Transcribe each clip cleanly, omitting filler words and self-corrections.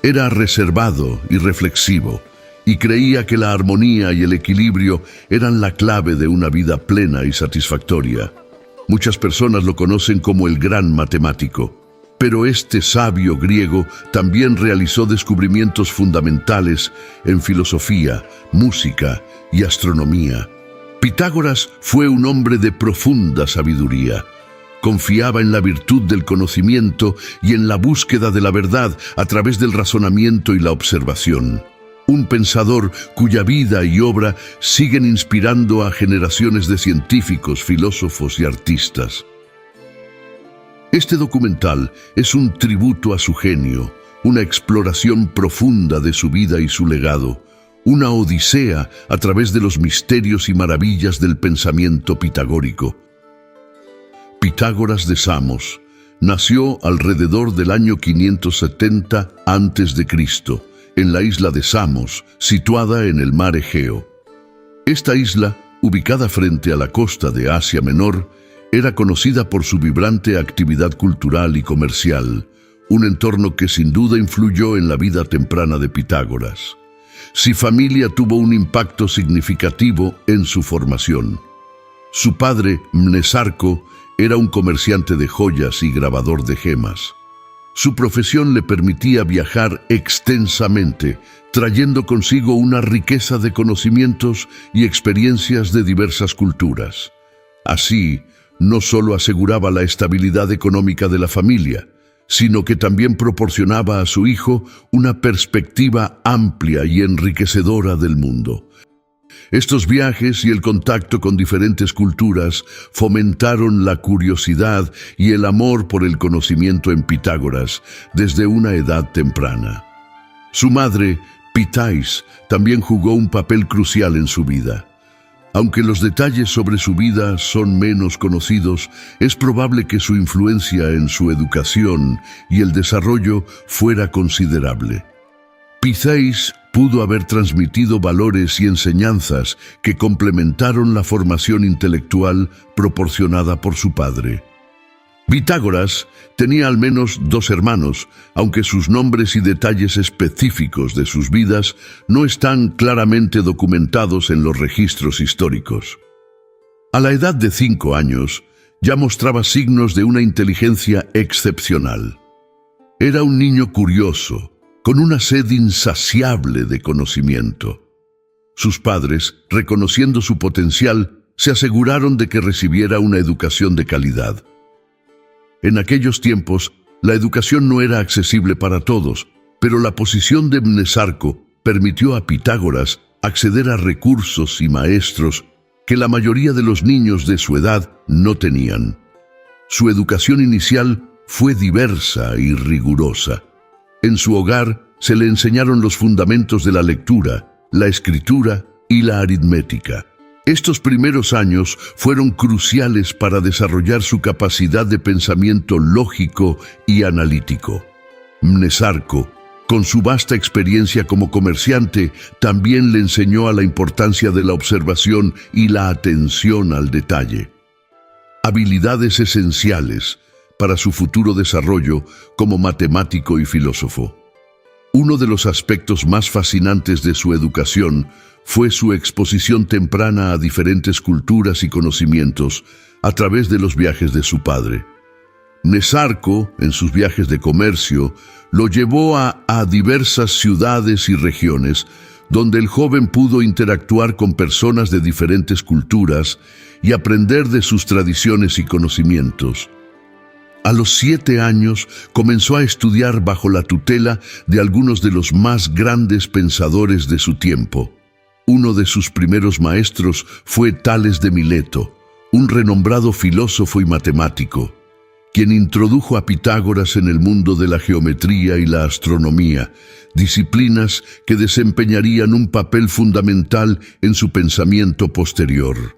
Era reservado y reflexivo, y creía que la armonía y el equilibrio eran la clave de una vida plena y satisfactoria. Muchas personas lo conocen como el gran matemático, pero este sabio griego también realizó descubrimientos fundamentales en filosofía, música y astronomía. Pitágoras fue un hombre de profunda sabiduría. Confiaba en la virtud del conocimiento y en la búsqueda de la verdad a través del razonamiento y la observación. Un pensador cuya vida y obra siguen inspirando a generaciones de científicos, filósofos y artistas. Este documental es un tributo a su genio, una exploración profunda de su vida y su legado, una odisea a través de los misterios y maravillas del pensamiento pitagórico. Pitágoras de Samos nació alrededor del año 570 a.C., en la isla de Samos, situada en el mar Egeo. Esta isla, ubicada frente a la costa de Asia Menor, era conocida por su vibrante actividad cultural y comercial, un entorno que sin duda influyó en la vida temprana de Pitágoras. Su familia tuvo un impacto significativo en su formación. Su padre, Mnesarco, era un comerciante de joyas y grabador de gemas. Su profesión le permitía viajar extensamente, trayendo consigo una riqueza de conocimientos y experiencias de diversas culturas. Así, no solo aseguraba la estabilidad económica de la familia, sino que también proporcionaba a su hijo una perspectiva amplia y enriquecedora del mundo. Estos viajes y el contacto con diferentes culturas fomentaron la curiosidad y el amor por el conocimiento en Pitágoras desde una edad temprana. Su madre, Pitais, también jugó un papel crucial en su vida. Aunque los detalles sobre su vida son menos conocidos, es probable que su influencia en su educación y el desarrollo fuera considerable. Pitais pudo haber transmitido valores y enseñanzas que complementaron la formación intelectual proporcionada por su padre. Pitágoras tenía al menos 2 hermanos, aunque sus nombres y detalles específicos de sus vidas no están claramente documentados en los registros históricos. A la edad de 5 años, ya mostraba signos de una inteligencia excepcional. Era un niño curioso, con una sed insaciable de conocimiento. Sus padres, reconociendo su potencial, se aseguraron de que recibiera una educación de calidad. En aquellos tiempos, la educación no era accesible para todos, pero la posición de Mnesarco permitió a Pitágoras acceder a recursos y maestros que la mayoría de los niños de su edad no tenían. Su educación inicial fue diversa y rigurosa. En su hogar se le enseñaron los fundamentos de la lectura, la escritura y la aritmética. Estos primeros años fueron cruciales para desarrollar su capacidad de pensamiento lógico y analítico. Mnesarco, con su vasta experiencia como comerciante, también le enseñó a la importancia de la observación y la atención al detalle. Habilidades esenciales para su futuro desarrollo como matemático y filósofo. Uno de los aspectos más fascinantes de su educación fue su exposición temprana a diferentes culturas y conocimientos a través de los viajes de su padre. Mnesarco, en sus viajes de comercio, lo llevó a diversas ciudades y regiones, donde el joven pudo interactuar con personas de diferentes culturas y aprender de sus tradiciones y conocimientos. A los 7 años comenzó a estudiar bajo la tutela de algunos de los más grandes pensadores de su tiempo. Uno de sus primeros maestros fue Tales de Mileto, un renombrado filósofo y matemático, quien introdujo a Pitágoras en el mundo de la geometría y la astronomía, disciplinas que desempeñarían un papel fundamental en su pensamiento posterior.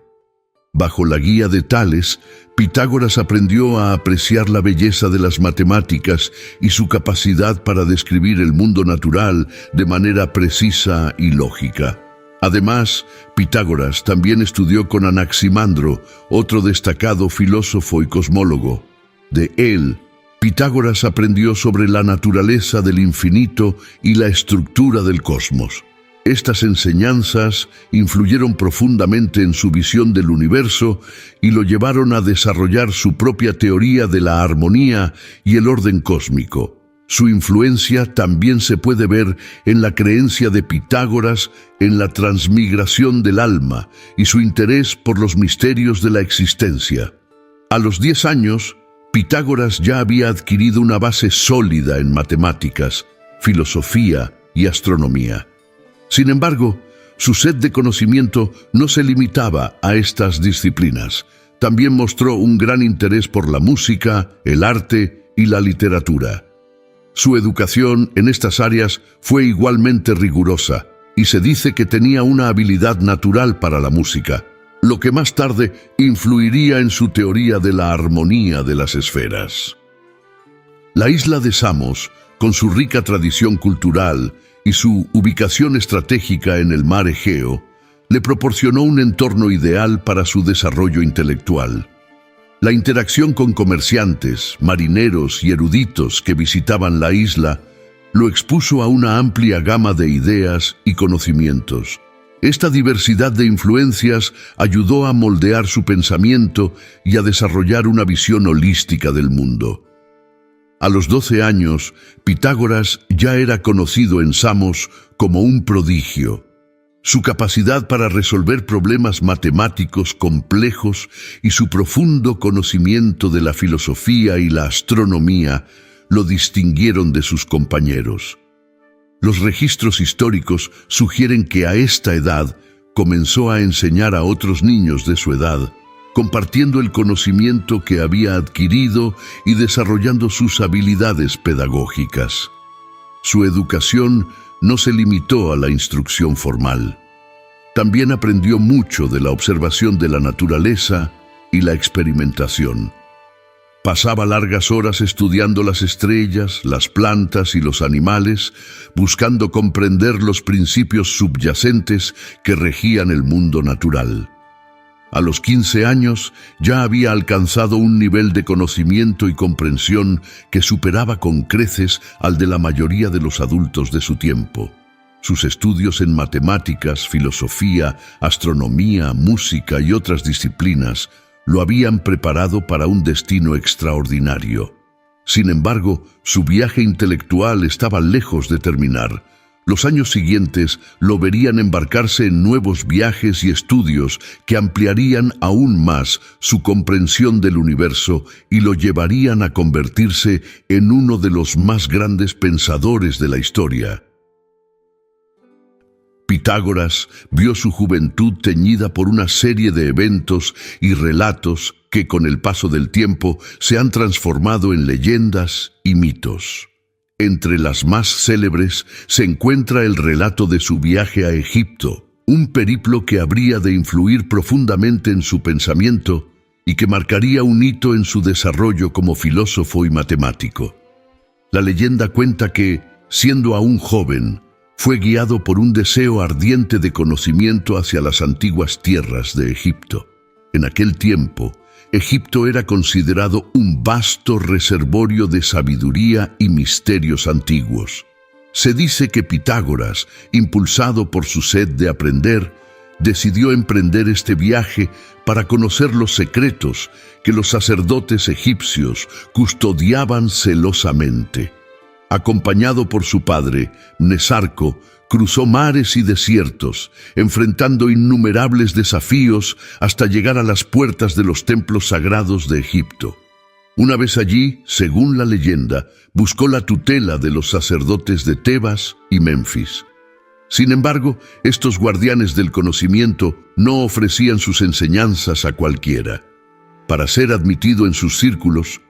Bajo la guía de Tales, Pitágoras aprendió a apreciar la belleza de las matemáticas y su capacidad para describir el mundo natural de manera precisa y lógica. Además, Pitágoras también estudió con Anaximandro, otro destacado filósofo y cosmólogo. De él Pitágoras aprendió sobre la naturaleza del infinito y la estructura del cosmos. Estas enseñanzas influyeron profundamente en su visión del universo y lo llevaron a desarrollar su propia teoría de la armonía y el orden cósmico. Su influencia también se puede ver en la creencia de Pitágoras en la transmigración del alma y su interés por los misterios de la existencia. A los 10 años, Pitágoras ya había adquirido una base sólida en matemáticas, filosofía y astronomía. Sin embargo, su sed de conocimiento no se limitaba a estas disciplinas. También mostró un gran interés por la música, el arte y la literatura. Su educación en estas áreas fue igualmente rigurosa, y se dice que tenía una habilidad natural para la música, lo que más tarde influiría en su teoría de la armonía de las esferas. La isla de Samos, con su rica tradición cultural y su ubicación estratégica en el mar Egeo, le proporcionó un entorno ideal para su desarrollo intelectual. La interacción con comerciantes, marineros y eruditos que visitaban la isla lo expuso a una amplia gama de ideas y conocimientos. Esta diversidad de influencias ayudó a moldear su pensamiento y a desarrollar una visión holística del mundo. A los 12 años, Pitágoras ya era conocido en Samos como un prodigio. Su capacidad para resolver problemas matemáticos complejos y su profundo conocimiento de la filosofía y la astronomía lo distinguieron de sus compañeros. Los registros históricos sugieren que a esta edad comenzó a enseñar a otros niños de su edad, compartiendo el conocimiento que había adquirido y desarrollando sus habilidades pedagógicas. Su educación no se limitó a la instrucción formal. También aprendió mucho de la observación de la naturaleza y la experimentación. Pasaba largas horas estudiando las estrellas, las plantas y los animales, buscando comprender los principios subyacentes que regían el mundo natural. A los 15 años ya había alcanzado un nivel de conocimiento y comprensión que superaba con creces al de la mayoría de los adultos de su tiempo. Sus estudios en matemáticas, filosofía, astronomía, música y otras disciplinas lo habían preparado para un destino extraordinario. Sin embargo, su viaje intelectual estaba lejos de terminar. Los años siguientes lo verían embarcarse en nuevos viajes y estudios que ampliarían aún más su comprensión del universo y lo llevarían a convertirse en uno de los más grandes pensadores de la historia. Pitágoras vio su juventud teñida por una serie de eventos y relatos que con el paso del tiempo se han transformado en leyendas y mitos. Entre las más célebres se encuentra el relato de su viaje a Egipto, un periplo que habría de influir profundamente en su pensamiento y que marcaría un hito en su desarrollo como filósofo y matemático. La leyenda cuenta que, siendo aún joven, fue guiado por un deseo ardiente de conocimiento hacia las antiguas tierras de Egipto. En aquel tiempo, Egipto era considerado un vasto reservorio de sabiduría y misterios antiguos. Se dice que Pitágoras, impulsado por su sed de aprender, decidió emprender este viaje para conocer los secretos que los sacerdotes egipcios custodiaban celosamente. Acompañado por su padre, Mnesarco, cruzó mares y desiertos, enfrentando innumerables desafíos hasta llegar a las puertas de los templos sagrados de Egipto. Una vez allí, según la leyenda, buscó la tutela de los sacerdotes de Tebas y Menfis. Sin embargo, estos guardianes del conocimiento no ofrecían sus enseñanzas a cualquiera. Para ser admitido en sus círculos,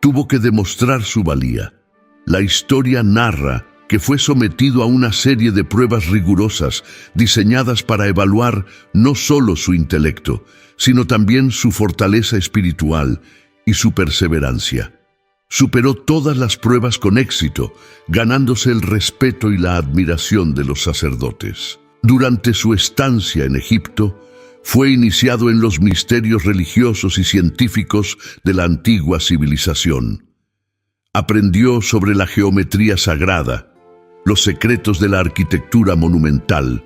tuvo que demostrar su valía. La historia narra que fue sometido a una serie de pruebas rigurosas diseñadas para evaluar no solo su intelecto, sino también su fortaleza espiritual y su perseverancia. Superó todas las pruebas con éxito, ganándose el respeto y la admiración de los sacerdotes. Durante su estancia en Egipto, fue iniciado en los misterios religiosos y científicos de la antigua civilización. Aprendió sobre la geometría sagrada, los secretos de la arquitectura monumental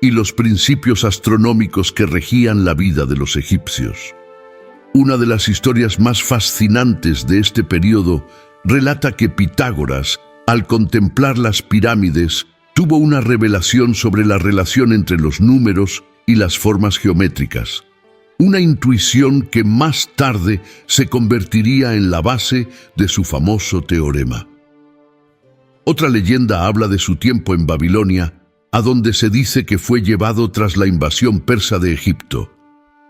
y los principios astronómicos que regían la vida de los egipcios. Una de las historias más fascinantes de este periodo relata que Pitágoras, al contemplar las pirámides, tuvo una revelación sobre la relación entre los números y las formas geométricas. Una intuición que más tarde se convertiría en la base de su famoso teorema. Otra leyenda habla de su tiempo en Babilonia, a donde se dice que fue llevado tras la invasión persa de Egipto.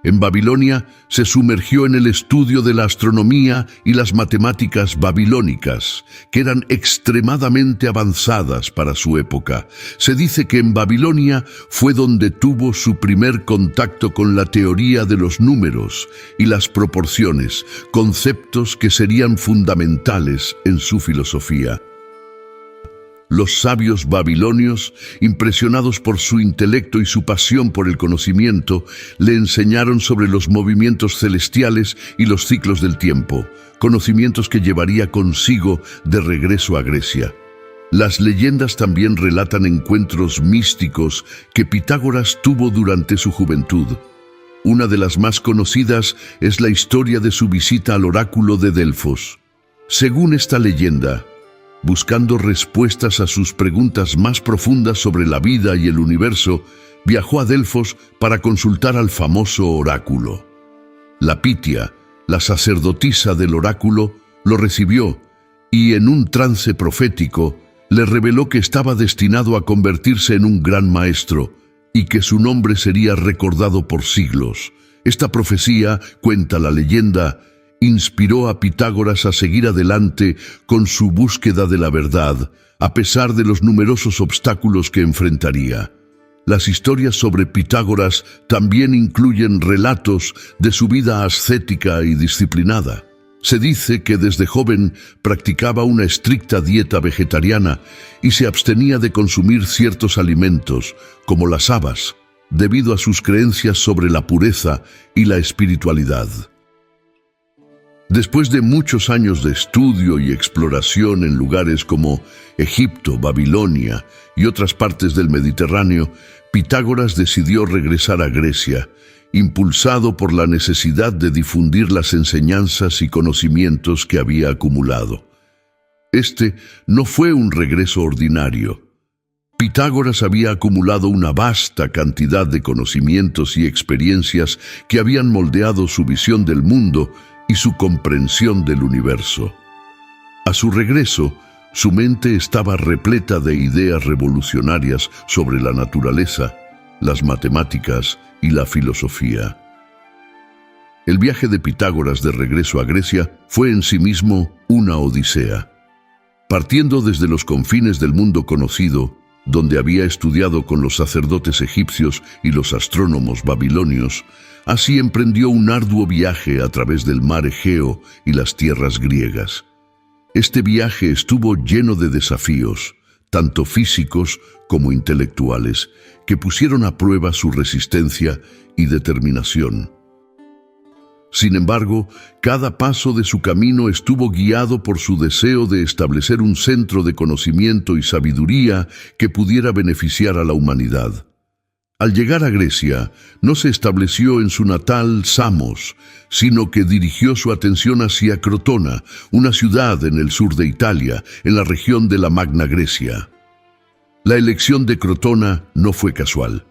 En Babilonia se sumergió en el estudio de la astronomía y las matemáticas babilónicas, que eran extremadamente avanzadas para su época. Se dice que en Babilonia fue donde tuvo su primer contacto con la teoría de los números y las proporciones, conceptos que serían fundamentales en su filosofía. Los sabios babilonios, impresionados por su intelecto y su pasión por el conocimiento, le enseñaron sobre los movimientos celestiales y los ciclos del tiempo, conocimientos que llevaría consigo de regreso a Grecia. Las leyendas también relatan encuentros místicos que Pitágoras tuvo durante su juventud. Una de las más conocidas es la historia de su visita al oráculo de Delfos. Según esta leyenda, buscando respuestas a sus preguntas más profundas sobre la vida y el universo, viajó a Delfos para consultar al famoso oráculo. La Pitia, la sacerdotisa del oráculo, lo recibió y, en un trance profético, le reveló que estaba destinado a convertirse en un gran maestro y que su nombre sería recordado por siglos. Esta profecía, cuenta la leyenda, inspiró a Pitágoras a seguir adelante con su búsqueda de la verdad, a pesar de los numerosos obstáculos que enfrentaría. Las historias sobre Pitágoras también incluyen relatos de su vida ascética y disciplinada. Se dice que desde joven practicaba una estricta dieta vegetariana y se abstenía de consumir ciertos alimentos, como las habas, debido a sus creencias sobre la pureza y la espiritualidad. Después de muchos años de estudio y exploración en lugares como Egipto, Babilonia y otras partes del Mediterráneo, Pitágoras decidió regresar a Grecia, impulsado por la necesidad de difundir las enseñanzas y conocimientos que había acumulado. Este no fue un regreso ordinario. Pitágoras había acumulado una vasta cantidad de conocimientos y experiencias que habían moldeado su visión del mundo y su comprensión del universo. A su regreso, su mente estaba repleta de ideas revolucionarias sobre la naturaleza, las matemáticas y la filosofía. El viaje de Pitágoras de regreso a Grecia fue en sí mismo una odisea. Partiendo desde los confines del mundo conocido, donde había estudiado con los sacerdotes egipcios y los astrónomos babilonios, así emprendió un arduo viaje a través del mar Egeo y las tierras griegas. Este viaje estuvo lleno de desafíos, tanto físicos como intelectuales, que pusieron a prueba su resistencia y determinación. Sin embargo, cada paso de su camino estuvo guiado por su deseo de establecer un centro de conocimiento y sabiduría que pudiera beneficiar a la humanidad. Al llegar a Grecia, no se estableció en su natal Samos, sino que dirigió su atención hacia Crotona, una ciudad en el sur de Italia, en la región de la Magna Grecia. La elección de Crotona no fue casual.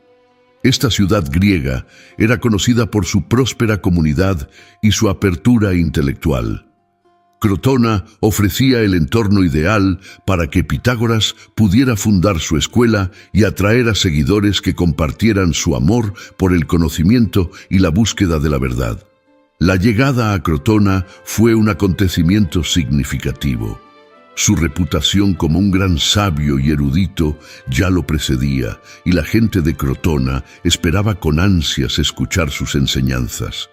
Esta ciudad griega era conocida por su próspera comunidad y su apertura intelectual. Crotona ofrecía el entorno ideal para que Pitágoras pudiera fundar su escuela y atraer a seguidores que compartieran su amor por el conocimiento y la búsqueda de la verdad. La llegada a Crotona fue un acontecimiento significativo. Su reputación como un gran sabio y erudito ya lo precedía, y la gente de Crotona esperaba con ansias escuchar sus enseñanzas.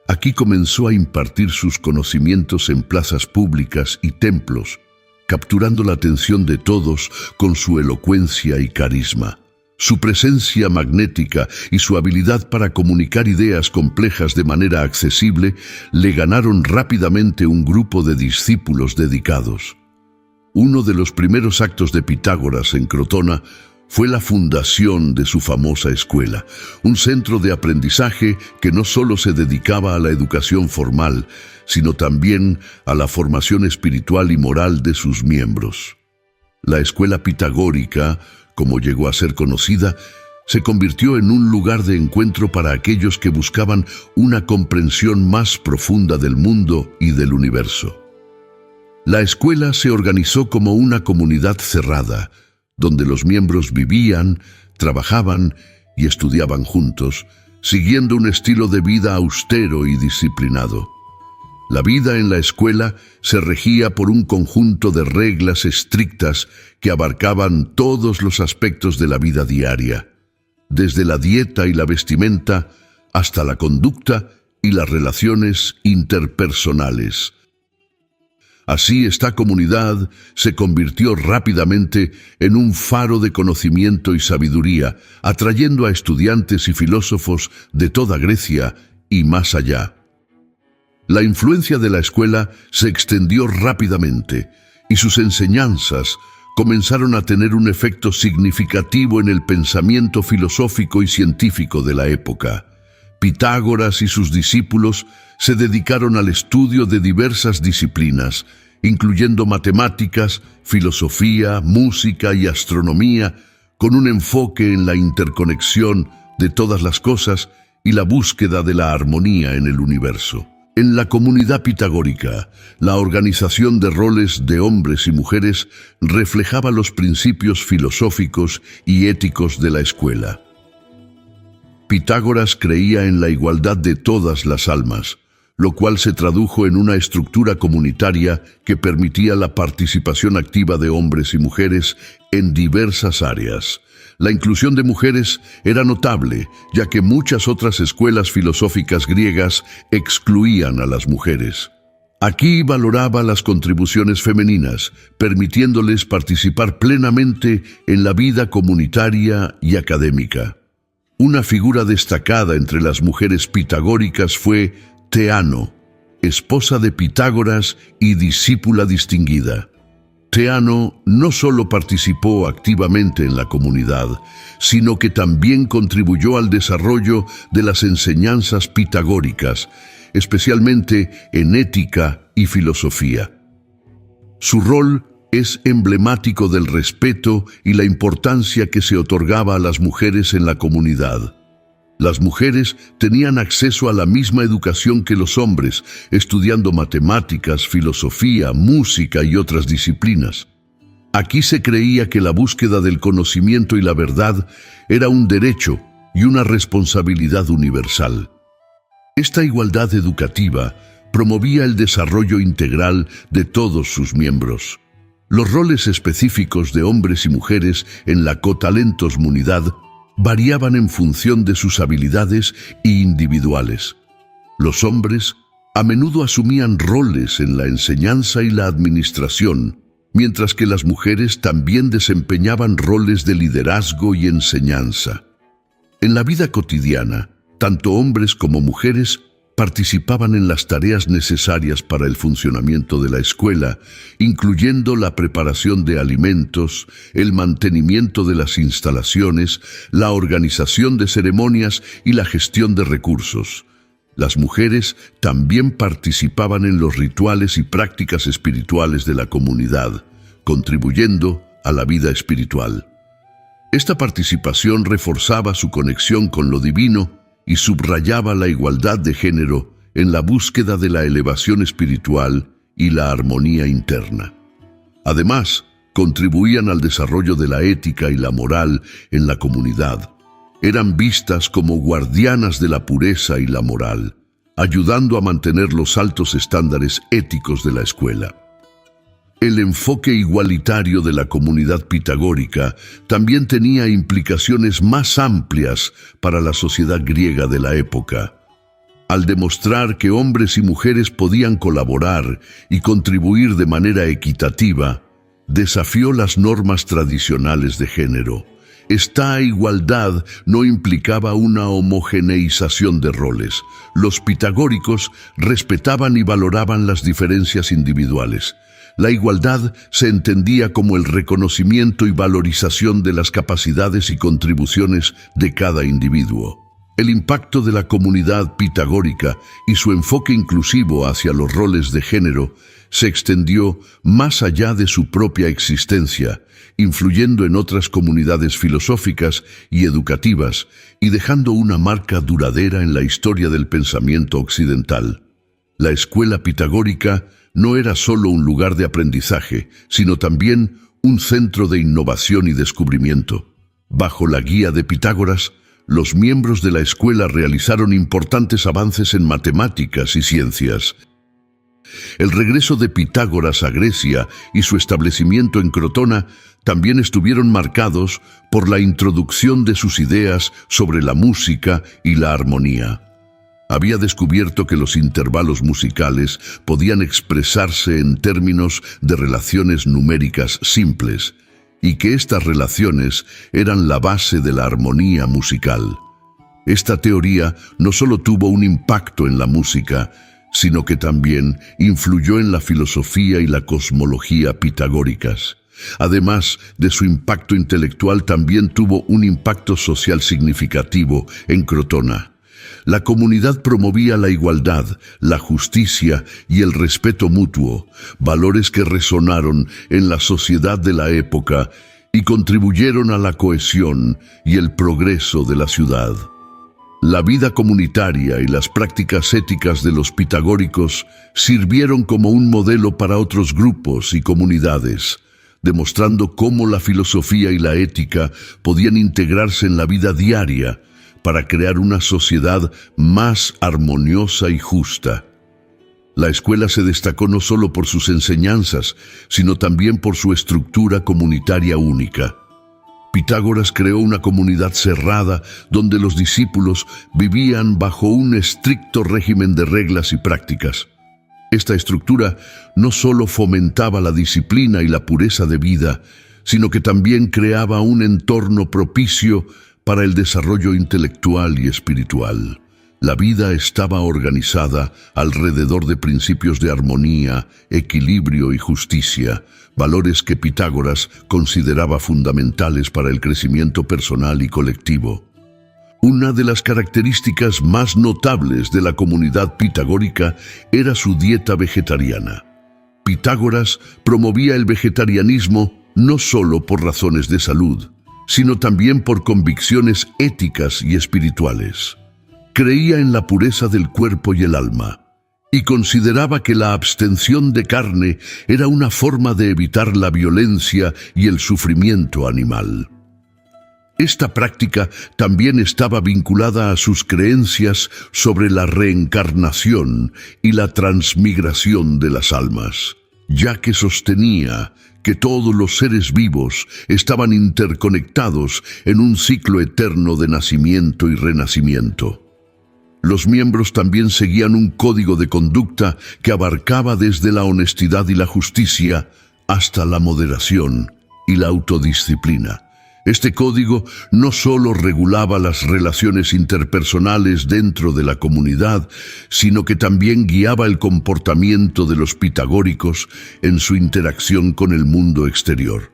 Aquí comenzó a impartir sus conocimientos en plazas públicas y templos, capturando la atención de todos con su elocuencia y carisma. Su presencia magnética y su habilidad para comunicar ideas complejas de manera accesible le ganaron rápidamente un grupo de discípulos dedicados. Uno de los primeros actos de Pitágoras en Crotona fue la fundación de su famosa escuela, un centro de aprendizaje que no solo se dedicaba a la educación formal, sino también a la formación espiritual y moral de sus miembros. La escuela pitagórica, como llegó a ser conocida, se convirtió en un lugar de encuentro para aquellos que buscaban una comprensión más profunda del mundo y del universo. La escuela se organizó como una comunidad cerrada, donde los miembros vivían, trabajaban y estudiaban juntos, siguiendo un estilo de vida austero y disciplinado. La vida en la escuela se regía por un conjunto de reglas estrictas que abarcaban todos los aspectos de la vida diaria, desde la dieta y la vestimenta hasta la conducta y las relaciones interpersonales. Así, esta comunidad se convirtió rápidamente en un faro de conocimiento y sabiduría, atrayendo a estudiantes y filósofos de toda Grecia y más allá. La influencia de la escuela se extendió rápidamente y sus enseñanzas comenzaron a tener un efecto significativo en el pensamiento filosófico y científico de la época. Pitágoras y sus discípulos se dedicaron al estudio de diversas disciplinas, incluyendo matemáticas, filosofía, música y astronomía, con un enfoque en la interconexión de todas las cosas y la búsqueda de la armonía en el universo. En la comunidad pitagórica, la organización de roles de hombres y mujeres reflejaba los principios filosóficos y éticos de la escuela. Pitágoras creía en la igualdad de todas las almas, lo cual se tradujo en una estructura comunitaria que permitía la participación activa de hombres y mujeres en diversas áreas. La inclusión de mujeres era notable, ya que muchas otras escuelas filosóficas griegas excluían a las mujeres. Aquí valoraba las contribuciones femeninas, permitiéndoles participar plenamente en la vida comunitaria y académica. Una figura destacada entre las mujeres pitagóricas fue Teano, esposa de Pitágoras y discípula distinguida. Teano no solo participó activamente en la comunidad, sino que también contribuyó al desarrollo de las enseñanzas pitagóricas, especialmente en ética y filosofía. Su rol es emblemático del respeto y la importancia que se otorgaba a las mujeres en la comunidad. Las mujeres tenían acceso a la misma educación que los hombres, estudiando matemáticas, filosofía, música y otras disciplinas. Aquí se creía que la búsqueda del conocimiento y la verdad era un derecho y una responsabilidad universal. Esta igualdad educativa promovía el desarrollo integral de todos sus miembros. Los roles específicos de hombres y mujeres en la cotalentos-munidad variaban en función de sus habilidades individuales. Los hombres a menudo asumían roles en la enseñanza y la administración, mientras que las mujeres también desempeñaban roles de liderazgo y enseñanza. En la vida cotidiana, tanto hombres como mujeres participaban en las tareas necesarias para el funcionamiento de la escuela, incluyendo la preparación de alimentos, el mantenimiento de las instalaciones, la organización de ceremonias y la gestión de recursos. Las mujeres también participaban en los rituales y prácticas espirituales de la comunidad, contribuyendo a la vida espiritual. Esta participación reforzaba su conexión con lo divino y subrayaba la igualdad de género en la búsqueda de la elevación espiritual y la armonía interna. Además, contribuían al desarrollo de la ética y la moral en la comunidad. Eran vistas como guardianas de la pureza y la moral, ayudando a mantener los altos estándares éticos de la escuela. El enfoque igualitario de la comunidad pitagórica también tenía implicaciones más amplias para la sociedad griega de la época. Al demostrar que hombres y mujeres podían colaborar y contribuir de manera equitativa, desafió las normas tradicionales de género, Esta igualdad no implicaba una homogeneización de roles. Los pitagóricos respetaban y valoraban las diferencias individuales. La igualdad se entendía como el reconocimiento y valorización de las capacidades y contribuciones de cada individuo. El impacto de la comunidad pitagórica y su enfoque inclusivo hacia los roles de género se extendió más allá de su propia existencia, influyendo en otras comunidades filosóficas y educativas y dejando una marca duradera en la historia del pensamiento occidental. La escuela pitagórica no era solo un lugar de aprendizaje, sino también un centro de innovación y descubrimiento. Bajo la guía de Pitágoras, los miembros de la escuela realizaron importantes avances en matemáticas y ciencias. El regreso de Pitágoras a Grecia y su establecimiento en Crotona también estuvieron marcados por la introducción de sus ideas sobre la música y la armonía. Había descubierto que los intervalos musicales podían expresarse en términos de relaciones numéricas simples, y que estas relaciones eran la base de la armonía musical. Esta teoría no solo tuvo un impacto en la música, sino que también influyó en la filosofía y la cosmología pitagóricas. Además de su impacto intelectual, también tuvo un impacto social significativo en Crotona. La comunidad promovía la igualdad, la justicia y el respeto mutuo, valores que resonaron en la sociedad de la época y contribuyeron a la cohesión y el progreso de la ciudad. La vida comunitaria y las prácticas éticas de los pitagóricos sirvieron como un modelo para otros grupos y comunidades, demostrando cómo la filosofía y la ética podían integrarse en la vida diaria para crear una sociedad más armoniosa y justa. La escuela se destacó no solo por sus enseñanzas, sino también por su estructura comunitaria única. Pitágoras creó una comunidad cerrada donde los discípulos vivían bajo un estricto régimen de reglas y prácticas. Esta estructura no solo fomentaba la disciplina y la pureza de vida, sino que también creaba un entorno propicio para el desarrollo intelectual y espiritual. La vida estaba organizada alrededor de principios de armonía, equilibrio y justicia, valores que Pitágoras consideraba fundamentales para el crecimiento personal y colectivo. Una de las características más notables de la comunidad pitagórica era su dieta vegetariana. Pitágoras promovía el vegetarianismo no solo por razones de salud, sino también por convicciones éticas y espirituales. Creía en la pureza del cuerpo y el alma, y consideraba que la abstención de carne era una forma de evitar la violencia y el sufrimiento animal. Esta práctica también estaba vinculada a sus creencias sobre la reencarnación y la transmigración de las almas, ya que sostenía que todos los seres vivos estaban interconectados en un ciclo eterno de nacimiento y renacimiento. Los miembros también seguían un código de conducta que abarcaba desde la honestidad y la justicia hasta la moderación y la autodisciplina. Este código no solo regulaba las relaciones interpersonales dentro de la comunidad, sino que también guiaba el comportamiento de los pitagóricos en su interacción con el mundo exterior.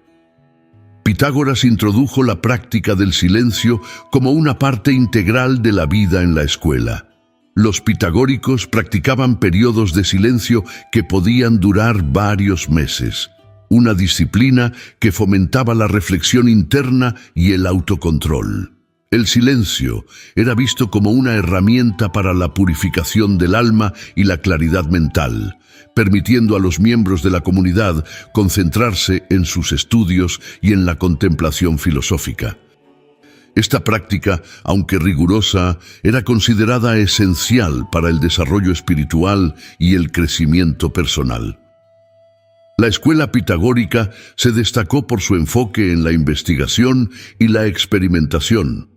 Pitágoras introdujo la práctica del silencio como una parte integral de la vida en la escuela. Los pitagóricos practicaban periodos de silencio que podían durar varios meses, una disciplina que fomentaba la reflexión interna y el autocontrol. El silencio era visto como una herramienta para la purificación del alma y la claridad mental, permitiendo a los miembros de la comunidad concentrarse en sus estudios y en la contemplación filosófica. Esta práctica, aunque rigurosa, era considerada esencial para el desarrollo espiritual y el crecimiento personal. La escuela pitagórica se destacó por su enfoque en la investigación y la experimentación.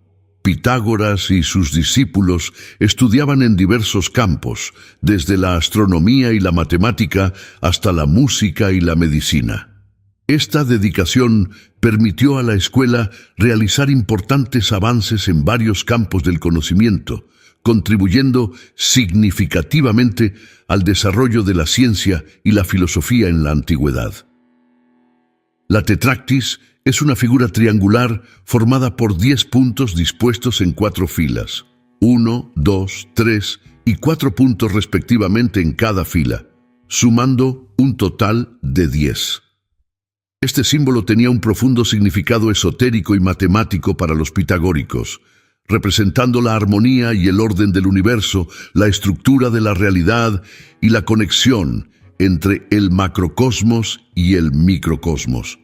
Pitágoras y sus discípulos estudiaban en diversos campos, desde la astronomía y la matemática hasta la música y la medicina. Esta dedicación permitió a la escuela realizar importantes avances en varios campos del conocimiento, contribuyendo significativamente al desarrollo de la ciencia y la filosofía en la antigüedad. La tetractis es una figura triangular formada por 10 puntos dispuestos en 4 filas, 1, 2, 3 y 4 puntos respectivamente en cada fila, sumando un total de 10. Este símbolo tenía un profundo significado esotérico y matemático para los pitagóricos, representando la armonía y el orden del universo, la estructura de la realidad y la conexión entre el macrocosmos y el microcosmos.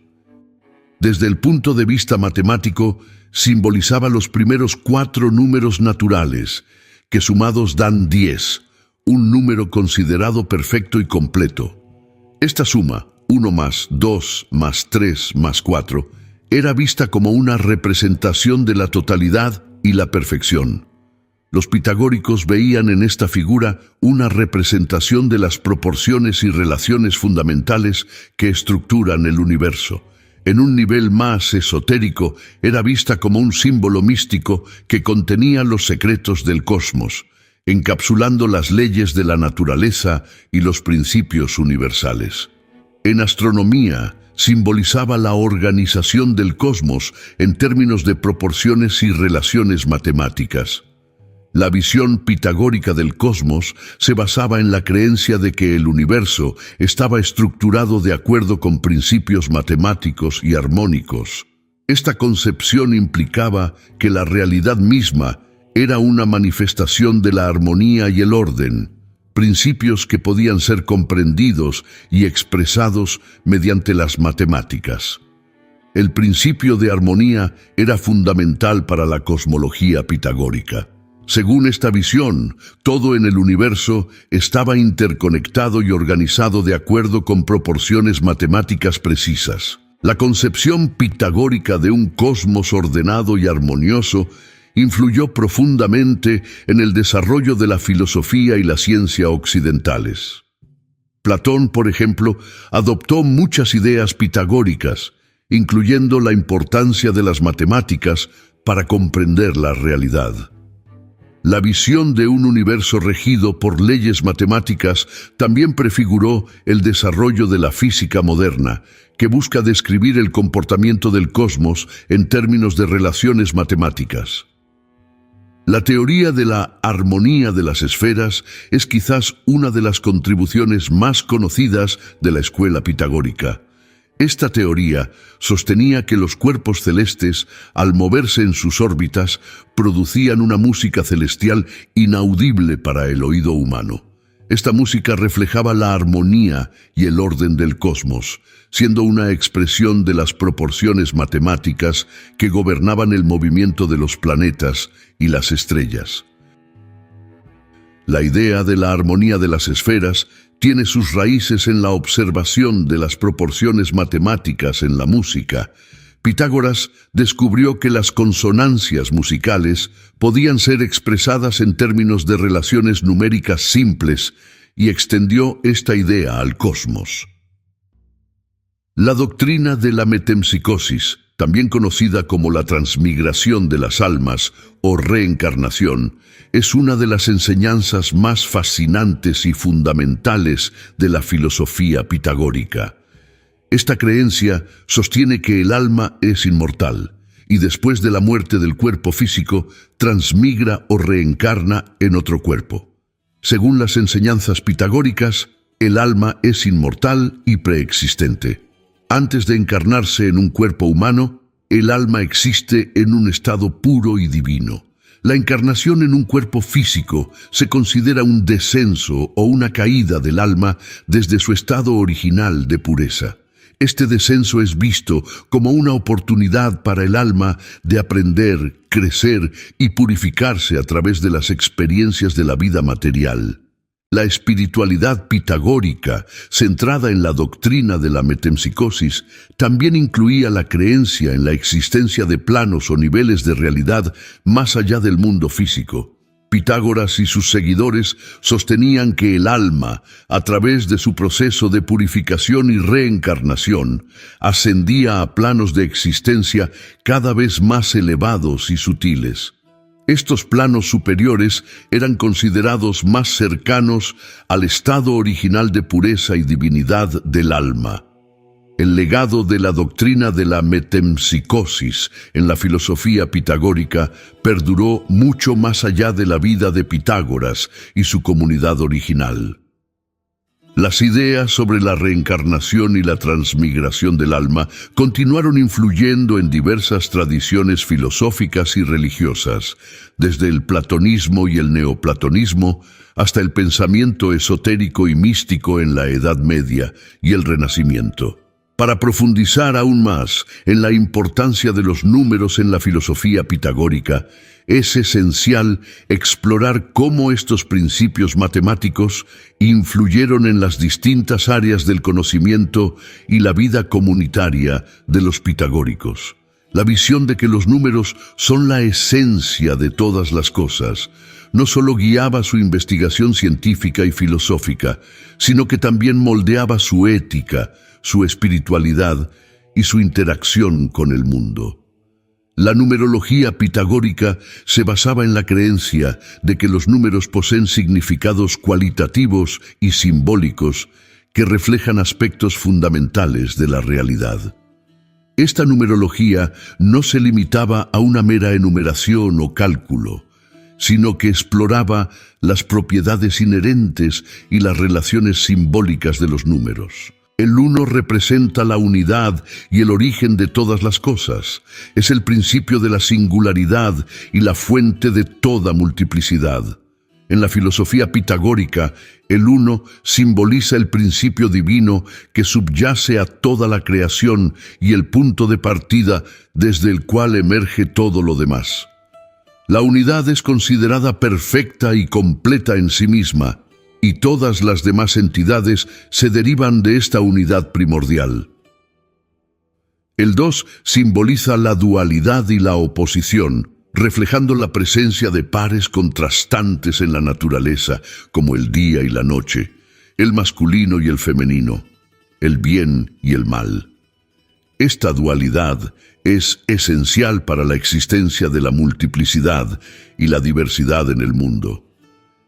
Desde el punto de vista matemático, simbolizaba los primeros 4 números naturales, que sumados dan 10, un número considerado perfecto y completo. Esta suma, 1 más 2 más 3 más 4, era vista como una representación de la totalidad y la perfección. Los pitagóricos veían en esta figura una representación de las proporciones y relaciones fundamentales que estructuran el universo. En un nivel más esotérico, era vista como un símbolo místico que contenía los secretos del cosmos, encapsulando las leyes de la naturaleza y los principios universales. En astronomía, simbolizaba la organización del cosmos en términos de proporciones y relaciones matemáticas. La visión pitagórica del cosmos se basaba en la creencia de que el universo estaba estructurado de acuerdo con principios matemáticos y armónicos. Esta concepción implicaba que la realidad misma era una manifestación de la armonía y el orden, principios que podían ser comprendidos y expresados mediante las matemáticas. El principio de armonía era fundamental para la cosmología pitagórica. Según esta visión, todo en el universo estaba interconectado y organizado de acuerdo con proporciones matemáticas precisas. La concepción pitagórica de un cosmos ordenado y armonioso influyó profundamente en el desarrollo de la filosofía y la ciencia occidentales. Platón, por ejemplo, adoptó muchas ideas pitagóricas, incluyendo la importancia de las matemáticas para comprender la realidad. La visión de un universo regido por leyes matemáticas también prefiguró el desarrollo de la física moderna, que busca describir el comportamiento del cosmos en términos de relaciones matemáticas. La teoría de la armonía de las esferas es quizás una de las contribuciones más conocidas de la escuela pitagórica. Esta teoría sostenía que los cuerpos celestes, al moverse en sus órbitas, producían una música celestial inaudible para el oído humano. Esta música reflejaba la armonía y el orden del cosmos, siendo una expresión de las proporciones matemáticas que gobernaban el movimiento de los planetas y las estrellas. La idea de la armonía de las esferas tiene sus raíces en la observación de las proporciones matemáticas en la música. Pitágoras descubrió que las consonancias musicales podían ser expresadas en términos de relaciones numéricas simples y extendió esta idea al cosmos. La doctrina de la metempsicosis, también conocida como la transmigración de las almas o reencarnación, es una de las enseñanzas más fascinantes y fundamentales de la filosofía pitagórica. Esta creencia sostiene que el alma es inmortal y después de la muerte del cuerpo físico transmigra o reencarna en otro cuerpo. Según las enseñanzas pitagóricas, el alma es inmortal y preexistente. Antes de encarnarse en un cuerpo humano, el alma existe en un estado puro y divino. La encarnación en un cuerpo físico se considera un descenso o una caída del alma desde su estado original de pureza. Este descenso es visto como una oportunidad para el alma de aprender, crecer y purificarse a través de las experiencias de la vida material. La espiritualidad pitagórica, centrada en la doctrina de la metempsicosis, también incluía la creencia en la existencia de planos o niveles de realidad más allá del mundo físico. Pitágoras y sus seguidores sostenían que el alma, a través de su proceso de purificación y reencarnación, ascendía a planos de existencia cada vez más elevados y sutiles. Estos planos superiores eran considerados más cercanos al estado original de pureza y divinidad del alma. El legado de la doctrina de la metempsicosis en la filosofía pitagórica perduró mucho más allá de la vida de Pitágoras y su comunidad original. Las ideas sobre la reencarnación y la transmigración del alma continuaron influyendo en diversas tradiciones filosóficas y religiosas, desde el platonismo y el neoplatonismo hasta el pensamiento esotérico y místico en la Edad Media y el Renacimiento. Para profundizar aún más en la importancia de los números en la filosofía pitagórica, es esencial explorar cómo estos principios matemáticos influyeron en las distintas áreas del conocimiento y la vida comunitaria de los pitagóricos. La visión de que los números son la esencia de todas las cosas no solo guiaba su investigación científica y filosófica, sino que también moldeaba su ética, su espiritualidad y su interacción con el mundo. La numerología pitagórica se basaba en la creencia de que los números poseen significados cualitativos y simbólicos que reflejan aspectos fundamentales de la realidad. Esta numerología no se limitaba a una mera enumeración o cálculo, sino que exploraba las propiedades inherentes y las relaciones simbólicas de los números. El uno representa la unidad y el origen de todas las cosas. Es el principio de la singularidad y la fuente de toda multiplicidad. En la filosofía pitagórica, el uno simboliza el principio divino que subyace a toda la creación y el punto de partida desde el cual emerge todo lo demás. La unidad es considerada perfecta y completa en sí misma, y todas las demás entidades se derivan de esta unidad primordial. El 2 simboliza la dualidad y la oposición, reflejando la presencia de pares contrastantes en la naturaleza, como el día y la noche, el masculino y el femenino, el bien y el mal. Esta dualidad es esencial para la existencia de la multiplicidad y la diversidad en el mundo.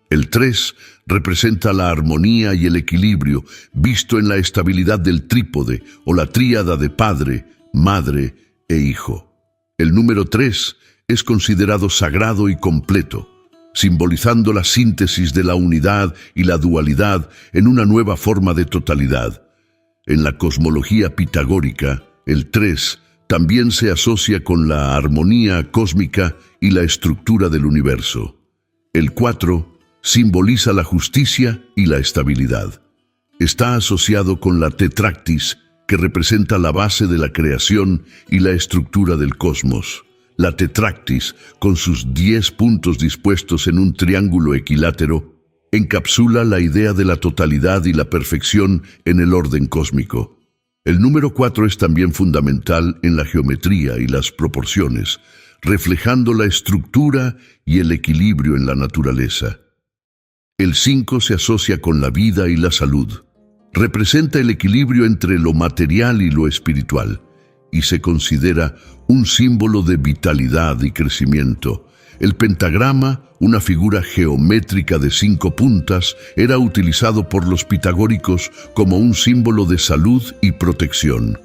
El 3 representa la armonía y el equilibrio visto en la estabilidad del trípode o la tríada de padre, madre e hijo. El número 3 es considerado sagrado y completo, simbolizando la síntesis de la unidad y la dualidad en una nueva forma de totalidad. En la cosmología pitagórica, el 3 también se asocia con la armonía cósmica y la estructura del universo. El 4 simboliza la justicia y la estabilidad. Está asociado con la tetractis, que representa la base de la creación y la estructura del cosmos. La tetractis, con sus 10 puntos dispuestos en un triángulo equilátero, encapsula la idea de la totalidad y la perfección en el orden cósmico. El número 4 es también fundamental en la geometría y las proporciones, reflejando la estructura y el equilibrio en la naturaleza. El 5 se asocia con la vida y la salud. Representa el equilibrio entre lo material y lo espiritual, y se considera un símbolo de vitalidad y crecimiento. El pentagrama, una figura geométrica de 5 puntas, era utilizado por los pitagóricos como un símbolo de salud y protección.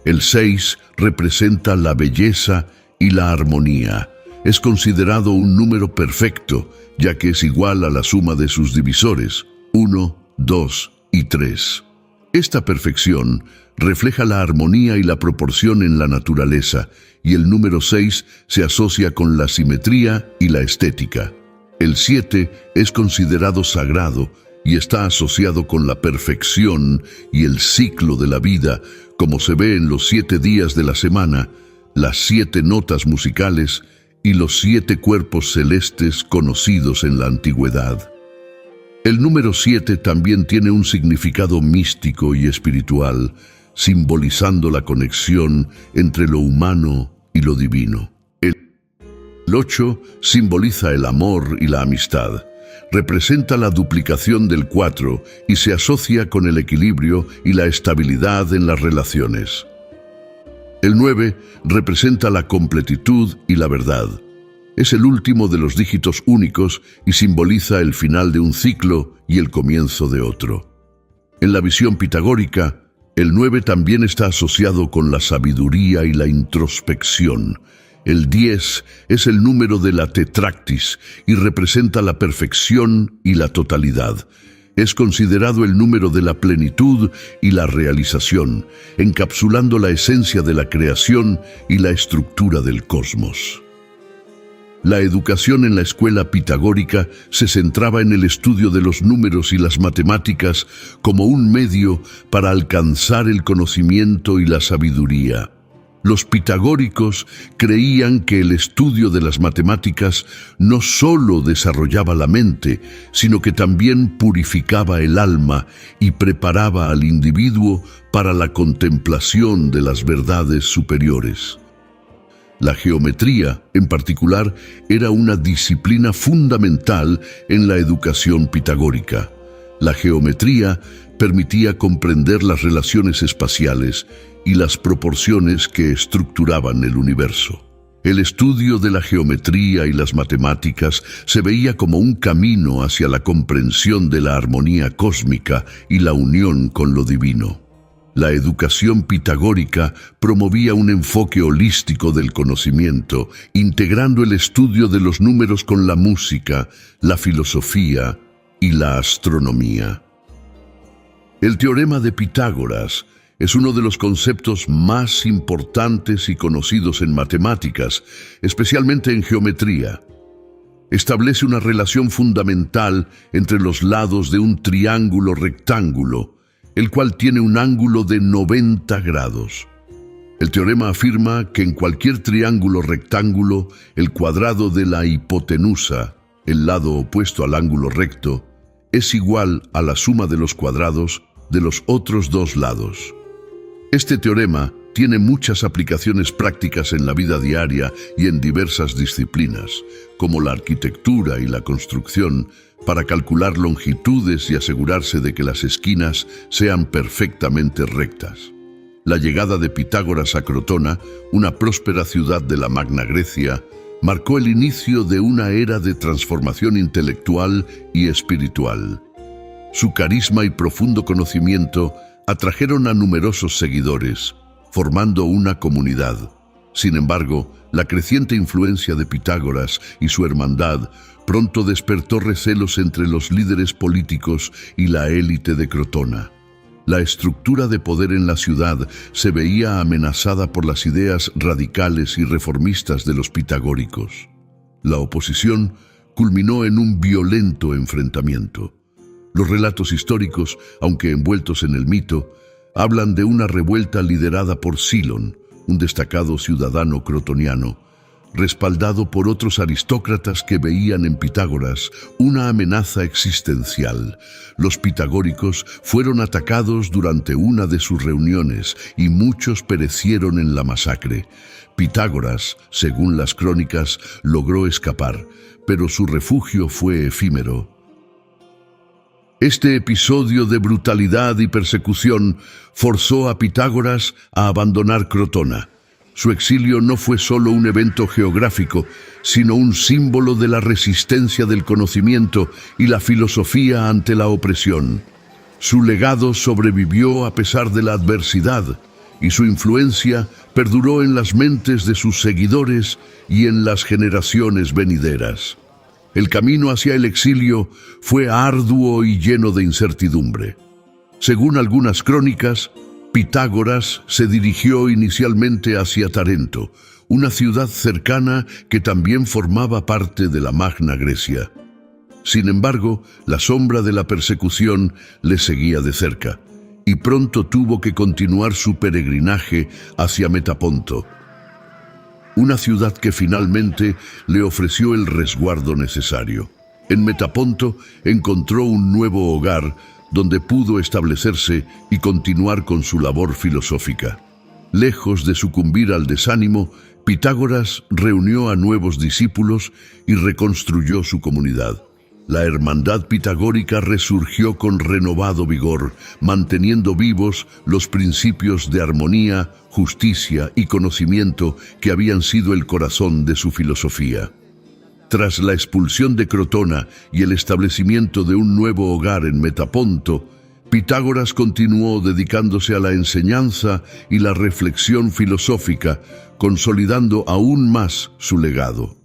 El 6 representa la belleza y la armonía. Es considerado un número perfecto, ya que es igual a la suma de sus divisores, 1, 2 y 3. Esta perfección refleja la armonía y la proporción en la naturaleza, y el número 6 se asocia con la simetría y la estética. El 7 es considerado sagrado y está asociado con la perfección y el ciclo de la vida, como se ve en los 7 días de la semana, las 7 notas musicales y los 7 cuerpos celestes conocidos en la antigüedad. El número 7 también tiene un significado místico y espiritual, simbolizando la conexión entre lo humano y lo divino. El El 8 simboliza el amor y la amistad. Representa la duplicación del 4 y se asocia con el equilibrio y la estabilidad en las relaciones. El 9 representa la completitud y la verdad. Es el último de los dígitos únicos y simboliza el final de un ciclo y el comienzo de otro. En la visión pitagórica, el 9 también está asociado con la sabiduría y la introspección. El 10 es el número de la tetractis y representa la perfección y la totalidad. Es considerado el número de la plenitud y la realización, encapsulando la esencia de la creación y la estructura del cosmos. La educación en la escuela pitagórica se centraba en el estudio de los números y las matemáticas como un medio para alcanzar el conocimiento y la sabiduría. Los pitagóricos creían que el estudio de las matemáticas no solo desarrollaba la mente, sino que también purificaba el alma y preparaba al individuo para la contemplación de las verdades superiores. La geometría, en particular, era una disciplina fundamental en la educación pitagórica. La geometría permitía comprender las relaciones espaciales y las proporciones que estructuraban el universo. El estudio de la geometría y las matemáticas se veía como un camino hacia la comprensión de la armonía cósmica y la unión con lo divino. La educación pitagórica promovía un enfoque holístico del conocimiento, integrando el estudio de los números con la música, la filosofía y la astronomía. El teorema de Pitágoras es uno de los conceptos más importantes y conocidos en matemáticas, especialmente en geometría. Establece una relación fundamental entre los lados de un triángulo rectángulo, el cual tiene un ángulo de 90 grados. El teorema afirma que en cualquier triángulo rectángulo, el cuadrado de la hipotenusa, el lado opuesto al ángulo recto, es igual a la suma de los cuadrados de los otros dos lados. Este teorema tiene muchas aplicaciones prácticas en la vida diaria y en diversas disciplinas, como la arquitectura y la construcción, para calcular longitudes y asegurarse de que las esquinas sean perfectamente rectas. La llegada de Pitágoras a Crotona, una próspera ciudad de la Magna Grecia, marcó el inicio de una era de transformación intelectual y espiritual. Su carisma y profundo conocimiento atrajeron a numerosos seguidores, formando una comunidad. Sin embargo, la creciente influencia de Pitágoras y su hermandad pronto despertó recelos entre los líderes políticos y la élite de Crotona. La estructura de poder en la ciudad se veía amenazada por las ideas radicales y reformistas de los pitagóricos. La oposición culminó en un violento enfrentamiento. Los relatos históricos, aunque envueltos en el mito, hablan de una revuelta liderada por Silon, un destacado ciudadano crotoniano, respaldado por otros aristócratas que veían en Pitágoras una amenaza existencial. Los pitagóricos fueron atacados durante una de sus reuniones y muchos perecieron en la masacre. Pitágoras, según las crónicas, logró escapar, pero su refugio fue efímero. Este episodio de brutalidad y persecución forzó a Pitágoras a abandonar Crotona. Su exilio no fue solo un evento geográfico, sino un símbolo de la resistencia del conocimiento y la filosofía ante la opresión. Su legado sobrevivió a pesar de la adversidad, y su influencia perduró en las mentes de sus seguidores y en las generaciones venideras. El camino hacia el exilio fue arduo y lleno de incertidumbre. Según algunas crónicas, Pitágoras se dirigió inicialmente hacia Tarento, una ciudad cercana que también formaba parte de la Magna Grecia. Sin embargo, la sombra de la persecución le seguía de cerca, y pronto tuvo que continuar su peregrinaje hacia Metaponto, una ciudad que finalmente le ofreció el resguardo necesario. En Metaponto encontró un nuevo hogar donde pudo establecerse y continuar con su labor filosófica. Lejos de sucumbir al desánimo, Pitágoras reunió a nuevos discípulos y reconstruyó su comunidad. La hermandad pitagórica resurgió con renovado vigor, manteniendo vivos los principios de armonía, justicia y conocimiento que habían sido el corazón de su filosofía. Tras la expulsión de Crotona y el establecimiento de un nuevo hogar en Metaponto, Pitágoras continuó dedicándose a la enseñanza y la reflexión filosófica, consolidando aún más su legado.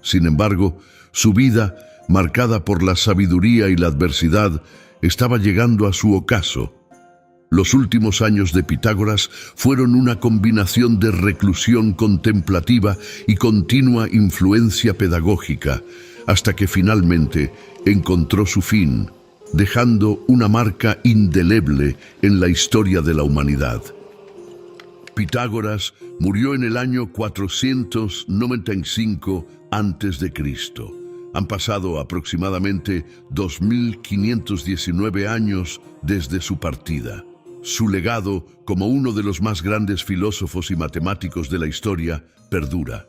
Sin embargo, su vida, marcada por la sabiduría y la adversidad, estaba llegando a su ocaso. Los últimos años de Pitágoras fueron una combinación de reclusión contemplativa y continua influencia pedagógica, hasta que finalmente encontró su fin, dejando una marca indeleble en la historia de la humanidad. Pitágoras murió en el año 495 a.C. Han pasado aproximadamente 2519 años desde su partida. Su legado, como uno de los más grandes filósofos y matemáticos de la historia, perdura.